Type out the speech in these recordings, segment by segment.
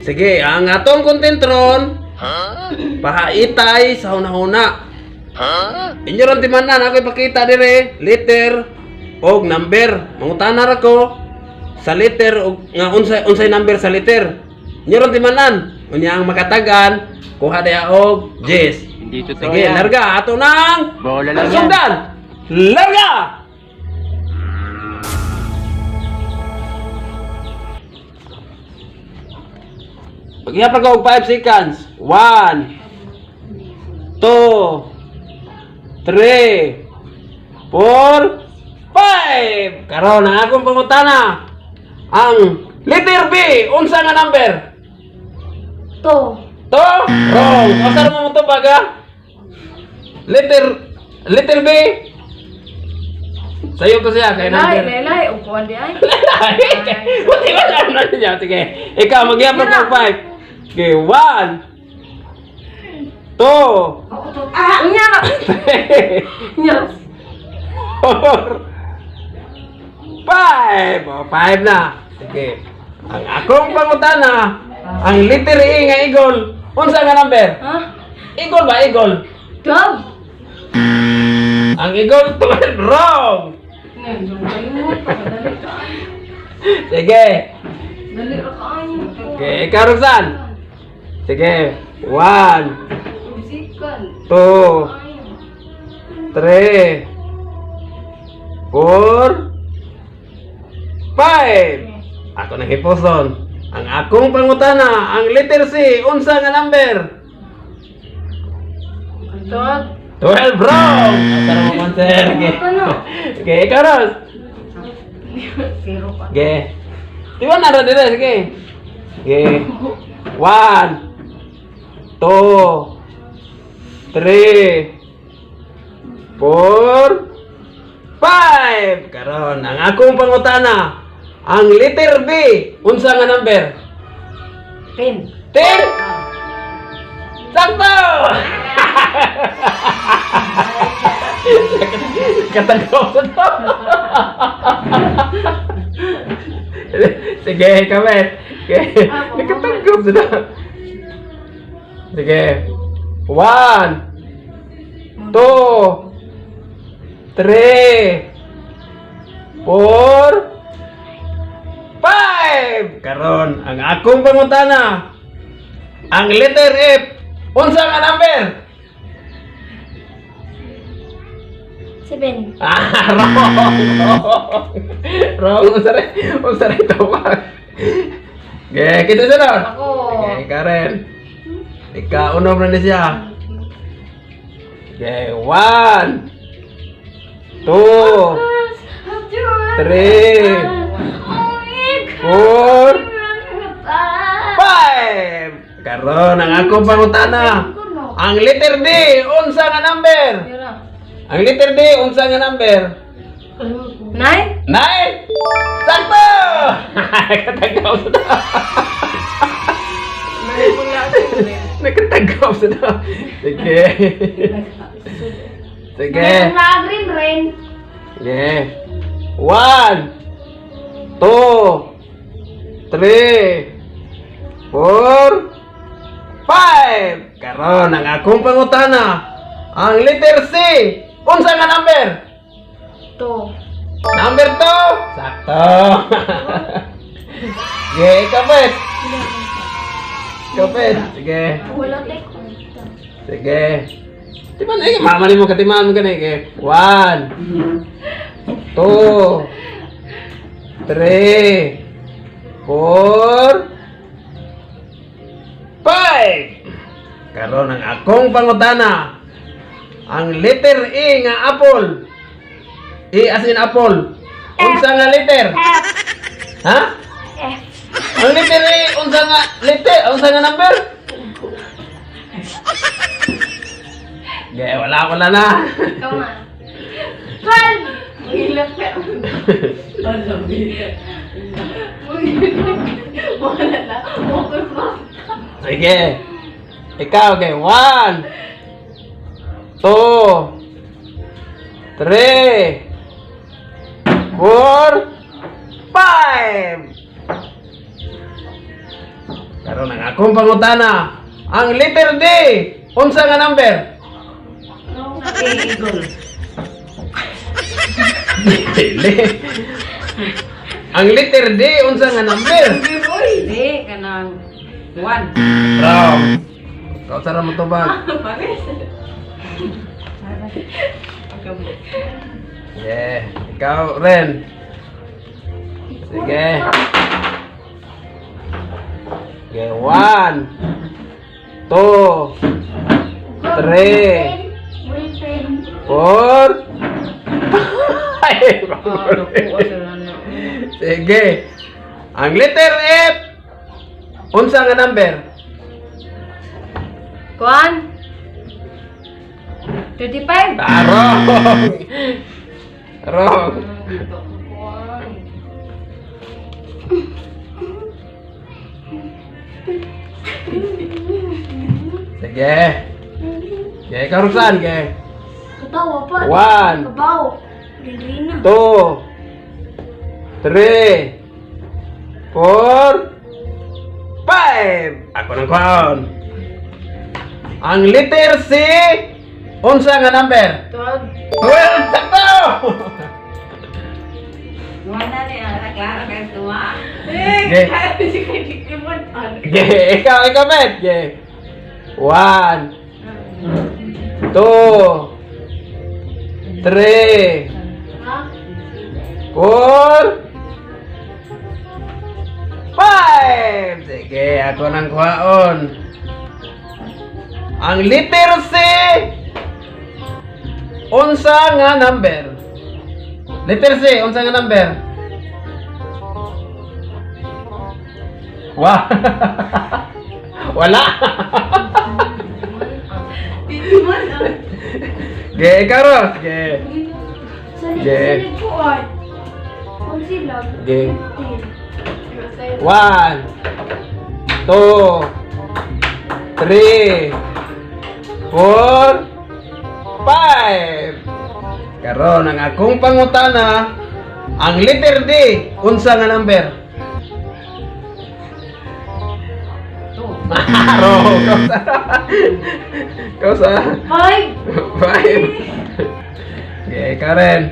Sige, ang atong kontentron pahaitay sa una-una. Inyo ron timanan ako ipakita dire letter og number. Mangutana ra ko sa letter og nga unsay number sa letter. Inyo ron timanan. Unya ang makatagan kuha dia og yes. Hindi totoo Sige, yan. larga ato nang Bola lang yan. sundan. Larga! Paghihap ko og 5 seconds. 1 2 3 4 5. Karon ang akong pangutana. Ang letter B, unsa nga number? To. To? Wrong. Asa mo to baga? Letter B. Sayo ko siya kay number. Lelay, upuan di ay. Buti ba alam na niya? Sige. Ikaw, mag-iapag ng 5. Okay, 1 2 Unya na. 3 Yes. 4 5. O, 5 na. Sige. Ang akong pangutana, ang letter E nga eagle, unsa nga number? Ha? Eagle ba? Eagle? Dog. Ang eagle, 12. Wrong. Ngayon, kalimut. Dali ka. Sige. Dali ka kayo. Okay, ikaw, Roxanne. Sige. 1 Physical. 2 3 4 5. Ako nang hiposon. Ang akong pangutana, ang letter C, unsa nga number? Dog. 12. Wrong. Tara mo man, sir. Okay. Ano? Okay, ikaw, Ros. Zero pa. Okay. Di ba nara dito? Sige. Okay. 1 2 3 4 5. Karon ang akong pangutana, ang letter B, unsa nga number? 10. 10. Sakto! Katagaw sa to. Sige, kamet. Okay. Nakatagaw sa to. Sige. 1 2 3 4 5. Karon ang akong pangutana, ang letter F, unsa nga number? 7. Wrong. Wrong. Unsa rin tawag? Okay, kita sunod. Ako. Okay, Karen. Ika, unom na niya siya. Okay, 1 2 3 4 5. Karon ang akong pangutana. Ang letter D, unsa nga number? Ang letter D, unsa nga number? 9? 9. Sakto! Nakatagaw sa to. Nakatagaw sa to. Sige. Sige. Green rain. Sige. 1 2 3 4 5. Karon ang akong pangutana. Ang letter C, unsa nga number? 2. Number 2. Sakto. Sige, kapit. Kapit. Sige. Wala tek. Sige. Timan na mamali mo katiman mo gani ke. 1 2 3 4 5. Karon ang akong pangutana. Ang letter E nga apple. E as in apple. Unsa nga letter? Ha? F. Ang letter E unsa nga letter? Unsa nga number? Wala na. Ikaw nga. 12. Hilap ka. Wala na. Okay pa. Sige. Ikaw, okay. 1 2 3 4 5. Karon ang akong pangutana. Ang letter D, unsa nga number? Eagle. Dili. Ang letter D, unsa nga number? Di, kanang 1. Wrong. Kau sarap mo tubag. Yeah, ikaw rin. Sige. Sige, 1, 2, 3, 4. Ay, sige. Ang letter F, unsa nga number? Kuan? 35? Wrong. Wrong. Sige. Sige, ikaw Roxanne, sige. Katawa pa. 1, Kabaw. Lilina. 2, 3, 4, 5. Ako ng kwaon. Ang letter C, unsa nga number? 12. 12, sakto! Wala ni ang klaro kay tuwa. Okay. Si Kay Kimon. Okay, ikaw, Bet. Okay. 1, 2, 3, Ha? 4, 5. Sige, ako ng kwaon. Ang letter C, unsa nga number? Letter C, unsa nga number? Wala. Kimon. Ge, karos. Ge. Salit Yeah. salit ko ay. Kung sila. Ge. 15. 1, 2, 3, 4, 5. Karon ang akong pangutana, ang letter D, unsa nga number? 2. Wrong. Kausa. 5. 5. Okay, Karen.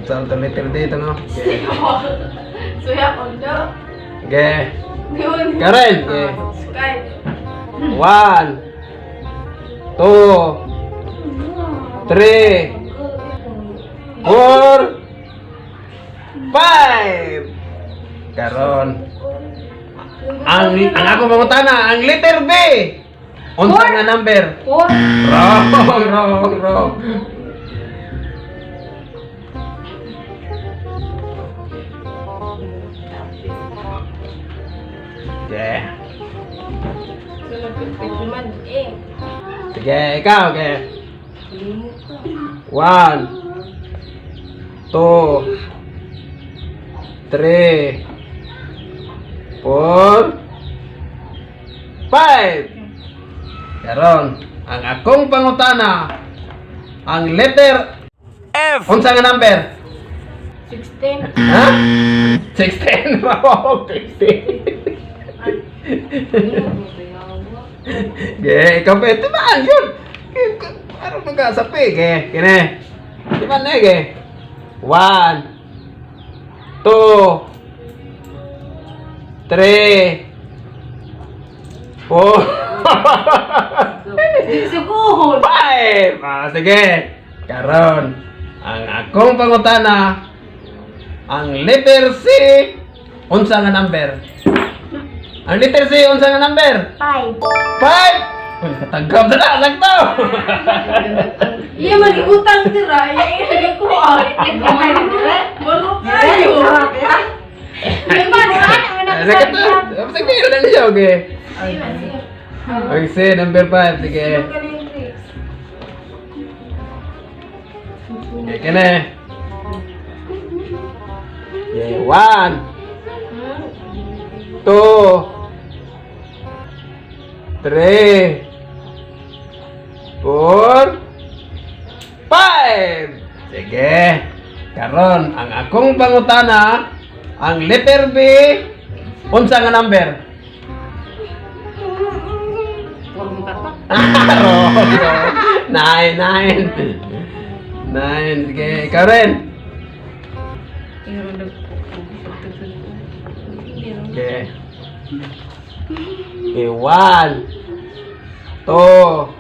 Unsa ang letter D ito, no? Okay. Suya kondo. Okay. Yun. Karen. Okay. Sky. 1, 2, 3, 4, 5. Karon. Ang ako pangutana, ang letter B. Unsa nga number? 4. Wrong. Okay. Sunod eh. Sige, ikaw, okay. 1, 2, 3, 4, 5. Karon, ang akong pangutana, ang letter F. Unsa nga number? 16. Ha? 16. Wrong. 16. Ge, ikaw pa ito ba? Yun. Ano magkasapi? Ge, kine. Di ba na, ge? 1, 2, 3, 4, Siguro. 5. Sige. Karon, ang akong pangutana, ang letter C, unsa nga number? Ang letter C, unsa nga number? 5. 5! Uy, katagkap na na, sakto! Iya magigutang tira. Iya lagi ko ay. Balo kayo. Di ba na Sakto! Sige, wala na siya, okay? Okay, C, number 5, sige. Okay, kene. Okay, 1, 2, 3, 4, 5. Sige. Karon, ang akong pangutana, ang letter B, Unsa nga number? Huwag mo katak. Nine. Sige, ikaw rin. Okay. Okay, 1, 2,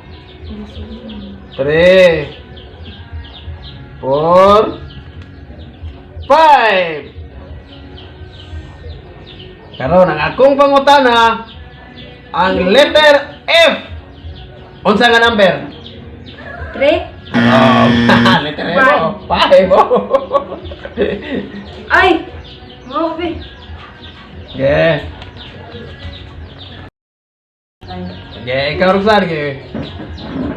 3, 4, 5. Karon ang akong pangutana, ang letter F. Unsa nga number? 3. Letter F. 5. Ay! Grabe. Okay. Okay, ikaw Roxanne. Okay.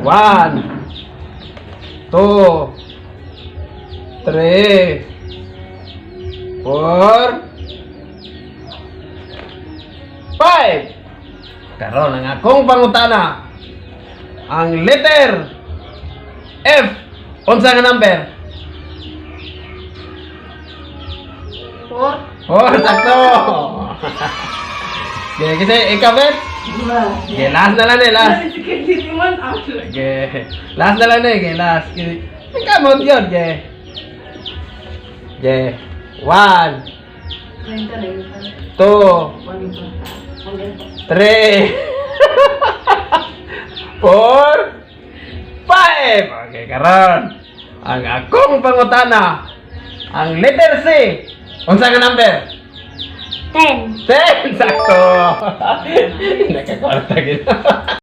1, 2, 3, 4, 5. Karon ang akong pangutana, ang letter F. Unsa nga number? 4. Oh, sakto. Okay, kasi ikaw Ben. Okay, last na lang last. Okay, last na lang okay, last. Ikaw mo yun, okay. Okay, 1, 2, 3, 4, 5. Okay, karon. Ang akong pangutana, ang letter C. Unsa nga number? 10. 10, sakto. Nakakwarta gid.